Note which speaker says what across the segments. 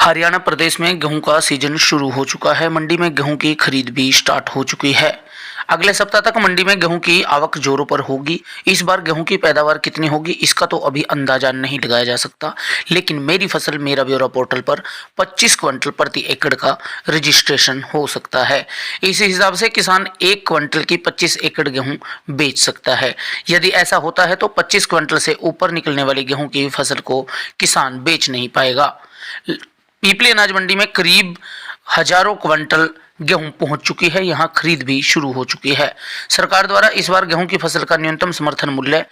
Speaker 1: हरियाणा प्रदेश में गेहूं का सीजन शुरू हो चुका है। मंडी में गेहूं की खरीद भी स्टार्ट हो चुकी है। अगले सप्ताह तक मंडी में गेहूं की आवक जोरों पर होगी। इस बार गेहूं की पैदावार कितनी होगी इसका तो अभी अंदाजा नहीं लगाया जा सकता, लेकिन मेरी फसल मेरा ब्यौरा पोर्टल पर 25 क्विंटल प्रति एकड़ का रजिस्ट्रेशन हो सकता है। इस हिसाब से किसान 1 क्विंटल की 25 एकड़ गेहूं बेच सकता है। यदि ऐसा होता है तो 25 क्विंटल से ऊपर निकलने वाली गेहूं की फसल को किसान बेच नहीं पाएगा। पीपली अनाज मंडी में करीब हजारों क्विंटल गेहूं पहुंच चुकी है। यहां खरीद भी शुरू हो चुकी है। सरकार द्वारा इस बार गेहूं की फसल का न्यूनतम समर्थन मूल्य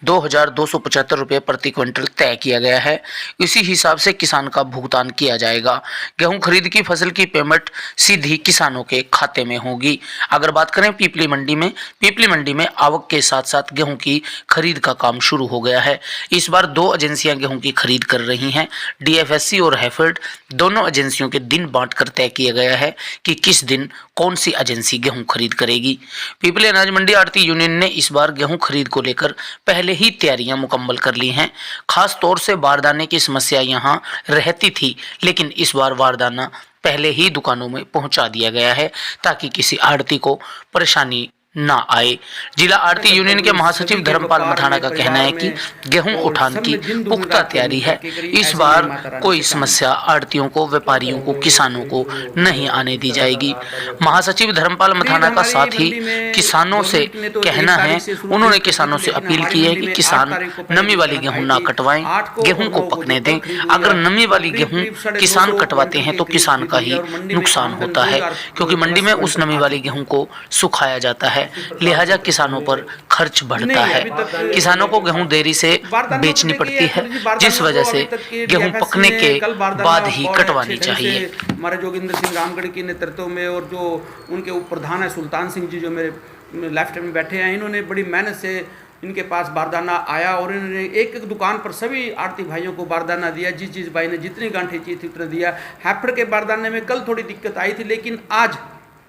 Speaker 1: 2275 रुपये प्रति क्विंटल तय किया गया है। इसी हिसाब से किसान का भुगतान किया जाएगा। गेहूं खरीद की फसल की पेमेंट सीधी किसानों के खाते में होगी। अगर बात करें पीपली मंडी में आवक के साथ साथ गेहूं की खरीद का काम शुरू हो गया है। इस बार 2 एजेंसियां गेहूं की खरीद कर रही हैं। डीएफएससी और हैफेड दोनों एजेंसियों के दिन बांटकर तय किया गया है कि किस दिन कौन सी एजेंसी गेहूं खरीद करेगी। पीपली अनाज मंडी आढ़ती यूनियन ने इस बार गेहूं खरीद को लेकर पहले ही तैयारियां मुकम्मल कर ली हैं। खास तौर से बारदाने की समस्या यहां रहती थी, लेकिन इस बार बारदाना पहले ही दुकानों में पहुंचा दिया गया है ताकि किसी आढ़ती को परेशानी ना आए। जिला आढ़ती यूनियन के महासचिव धर्मपाल मथाना का कहना है कि गेहूं उठान की पुख्ता तैयारी है। इस बार कोई समस्या आढ़तियों को, व्यापारियों को, किसानों को नहीं आने दी जाएगी। महासचिव धर्मपाल मथाना का साथ ही किसानों से कहना है, उन्होंने किसानों से अपील की है कि किसान नमी वाली गेहूं ना कटवाएं, गेहूं को पकने दें। अगर नमी वाली गेहूं किसान कटवाते हैं तो किसान का ही नुकसान होता है, क्योंकि मंडी में उस नमी वाली गेहूं को सुखाया जाता है, लिहाजा किसानों पर खर्च बढ़ता है। किसानों को गेहूं देरी से बेचनी पड़ती है, जिस वजह से गेहूं पकने के बाद ही कटवानी चाहिए।
Speaker 2: हमारे जोगिंदर सिंह रामगढ़ के नेतृत्व में और जो उनके उप प्रधान है सुल्तान सिंह जी, जो मेरे लेफ्ट में बैठे हैं, इन्होंने बड़ी मेहनत से इनके पास बारदाना आया और इन्होंने एक एक दुकान पर सभी आढ़ती भाइयों को बारदाना दिया। जिस भाई ने जितनी गांठें चाहिए थी उतना दिया। हैफड़ के बारदाने में कल थोड़ी दिक्कत आई थी, लेकिन आज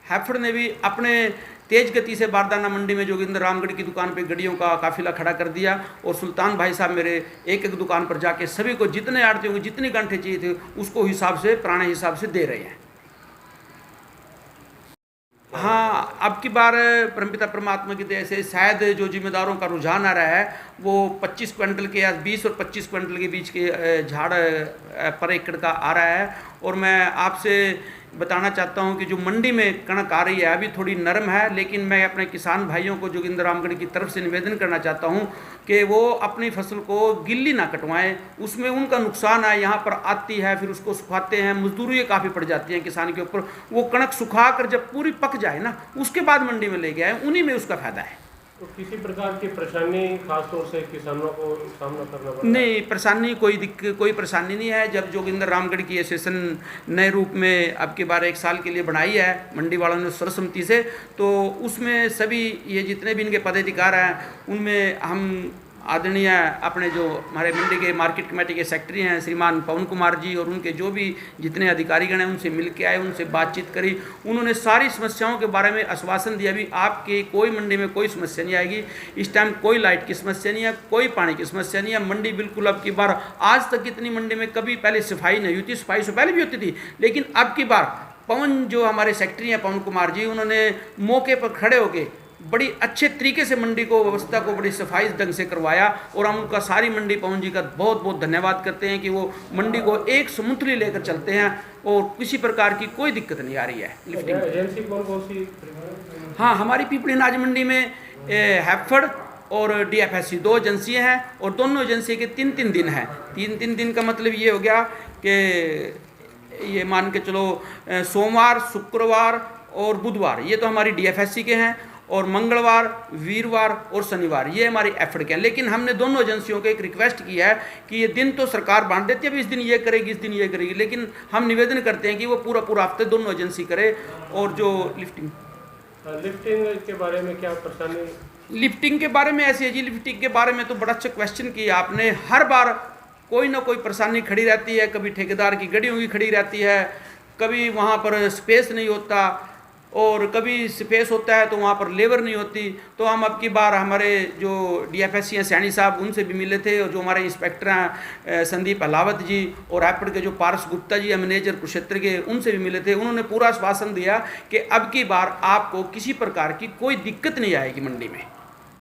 Speaker 2: हैफड़ ने भी अपने तेज गति से बारदाना मंडी में जोगिंदर रामगढ़ की दुकान पे गाड़ियों का काफिला खड़ा कर दिया और सुल्तान भाई साहब मेरे एक एक दुकान पर जाके सभी को जितने आढ़तियों को जितनी गांठें चाहिए थे उसको हिसाब से, पुराने हिसाब से दे रहे हैं। हाँ, अब की बार परमपिता परमात्मा की दया से शायद जो जिम्मेदारों का रुझान आ रहा है वो 25 क्विंटल के या 20 और 25 क्विंटल के बीच के झाड़ पर एकड़ का आ रहा है। और मैं आपसे बताना चाहता हूं कि जो मंडी में कणक आ रही है अभी थोड़ी नरम है, लेकिन मैं अपने किसान भाइयों को जोगिंदर रामगढ़ की तरफ से निवेदन करना चाहता हूं कि वो अपनी फसल को गिल्ली ना कटवाएं, उसमें उनका नुकसान है। यहाँ पर आती है, फिर उसको सुखाते हैं, मजदूरी काफ़ी पड़ जाती है किसान के ऊपर। वो कणक सुखा कर जब पूरी पक जाए ना, उसके बाद मंडी में ले गए आए, उन्हीं में उसका फायदा है।
Speaker 3: तो किसी प्रकार की परेशानी खासतौर से किसानों को सामना करना पड़ता है?
Speaker 2: नहीं, परेशानी कोई परेशानी नहीं है। जब जोगिंदर रामगढ़ की ये सेशन नए रूप में अब की बार 1 साल के लिए बनाई है मंडी वालों ने सर्वसम्मति से, तो उसमें सभी ये जितने भी इनके पदाधिकार हैं उनमें हम आदरणीय अपने जो हमारे मंडी के मार्केट कमेटी के सेक्रेटरी हैं श्रीमान पवन कुमार जी और उनके जो भी जितने अधिकारीगण हैं उनसे मिल के आए, उनसे बातचीत करी। उन्होंने सारी समस्याओं के बारे में आश्वासन दिया भी आपके कोई मंडी में कोई समस्या नहीं आएगी। इस टाइम कोई लाइट की समस्या नहीं है, कोई पानी की समस्या नहीं है। मंडी बिल्कुल अब की बार, आज तक इतनी मंडी में कभी पहले सफाई नहीं हुई थी, सफाई से पहले भी होती थी, लेकिन अब की बार पवन जो हमारे सेक्रेटरी हैं पवन कुमार जी, उन्होंने मौके पर खड़े होकर बड़ी अच्छे तरीके से मंडी को, व्यवस्था को बड़ी सफाई ढंग से करवाया। और हम उनका सारी मंडी पवन जी का बहुत बहुत धन्यवाद करते हैं कि वो मंडी को एक समुद्री लेकर चलते हैं और किसी प्रकार की कोई दिक्कत नहीं आ रही है। लिफ्टिंग
Speaker 3: एजेंसी कौन सी?
Speaker 2: हाँ, हमारी पीपली अनाज मंडी में हैफड़ और डीएफएससी 2 एजेंसियाँ हैं और दोनों एजेंसी के 3-3 दिन हैं। 3-3 दिन का मतलब ये हो गया कि ये मान के चलो सोमवार, शुक्रवार और बुधवार ये तो हमारी डीएफएससी के हैं, और मंगलवार, वीरवार और शनिवार ये हमारी एफर्ट के हैं। लेकिन हमने दोनों एजेंसियों को एक रिक्वेस्ट किया है कि ये दिन तो सरकार बांट देती है, इस दिन ये करेगी, इस दिन ये करेगी, लेकिन हम निवेदन करते हैं कि वो पूरा हफ्ते दोनों एजेंसी करे। और जो लिफ्टिंग
Speaker 3: के बारे में क्या परेशानी?
Speaker 2: लिफ्टिंग के बारे में ऐसी है जी, लिफ्टिंग के बारे में तो बड़ा अच्छा क्वेश्चन किया आपने। हर बार कोई ना कोई परेशानी खड़ी रहती है। कभी ठेकेदार की गाड़ियों की खड़ी रहती है, कभी वहाँ पर स्पेस नहीं होता, और कभी स्पेस होता है तो वहाँ पर लेबर नहीं होती। तो हम अब की बार हमारे जो DFSC हैं सैनी साहब, उनसे भी मिले थे, और जो हमारे इंस्पेक्टर हैं संदीप अलावत जी, और रैपिड के जो पारस गुप्ता जी हैं मैनेजर कुरुक्षेत्र के, उनसे भी मिले थे। उन्होंने पूरा आश्वासन दिया कि अब की बार आपको किसी प्रकार की कोई दिक्कत नहीं आएगी मंडी में।